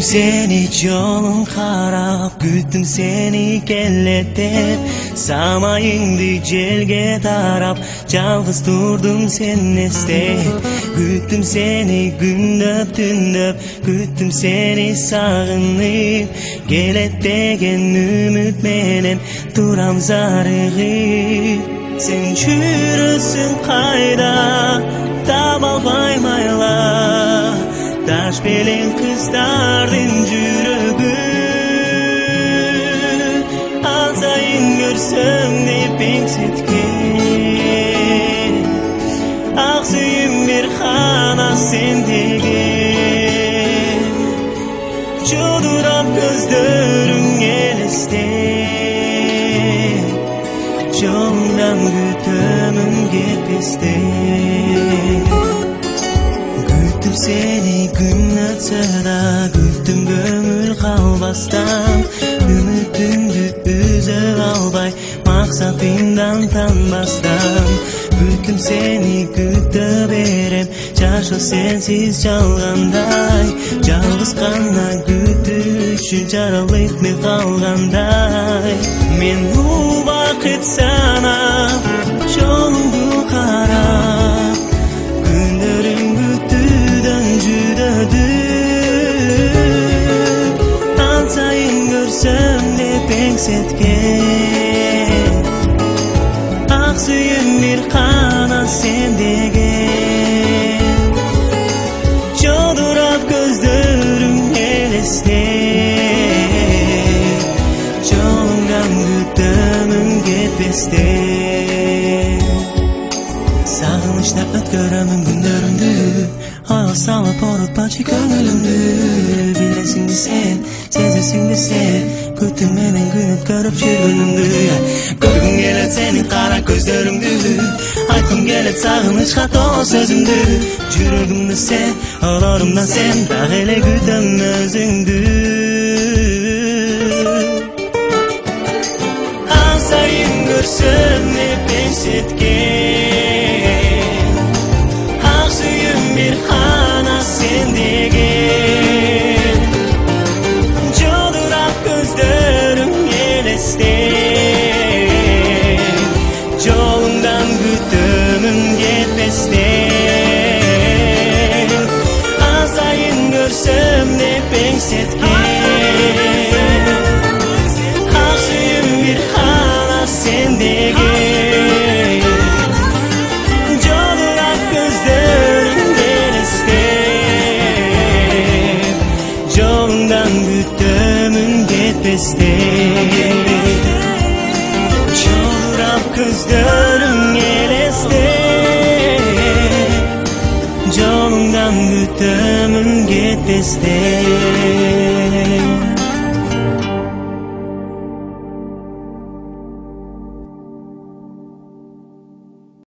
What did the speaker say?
seni yolun qarab, küttüm seni kelletip, samayingdi jelge tarab, жалгыз turdum sen istep, küttüm seni gündöp tündöp, küttüm seni sagınıp, gelet degen ümit menen turam zarıgıp. Sen çürüsün kayda, taap alбай mayla, taş belen kızdardın жүрөгү. Алсайын көрсөм деп эңсеткен, ак сүйүм бир гана сендеге. Жолдурап көздөрүң элестеп, жолундан күтөмүн кетпестен. Küttüm seni gün ötse da, küttüm gömül kalbastan, ümitümdü üze albay, maksatından tanbastan. Küttüm seni kütte berem, çarşı sensiz çalganday, жалгыз gana kütüşü jaralayıp mi kalganday. Men bu vakit sana жолуңду карап, күндөрүң күтүүдөн жүдөдү. Алсайын көрсөм деп эңсеткен, ак сүйүм бир гана сендеген. Жолдурап көздөрүң элестеп, жолуңдан күтөмүн кетпестен. Sağınışta ötkörömün gündörümdü, ağız salıp orutpaçı köngülümdü. Bilesingdi sen, sezesingdi sen, küttüm menen gün ötkörüp жүргөнүңдү. Көрgüm kelet senin kara көздөрүңдү, aytgım kelet sağınışka толо сөзүңдү. Жүрөгүмдү sen, олорумдан sen, дагы эле күтөм өзүңдү. Алсайын көрсөм деп эңсеткен, ак сүйүм бир гана сендеген. Жолдурап көздөрүң элестеп, жолуңдан күтөмүн кетпестен. Алсайын көрсөм деп эңсеткен, ак сүйүм бир гана сендеген. Жолдурап көздөрүң элестеп, жолуңдан күтөмүн кетпестен. Жолдурап көздөрүң элестеп, жолуңдан күтөмүн кетпестен.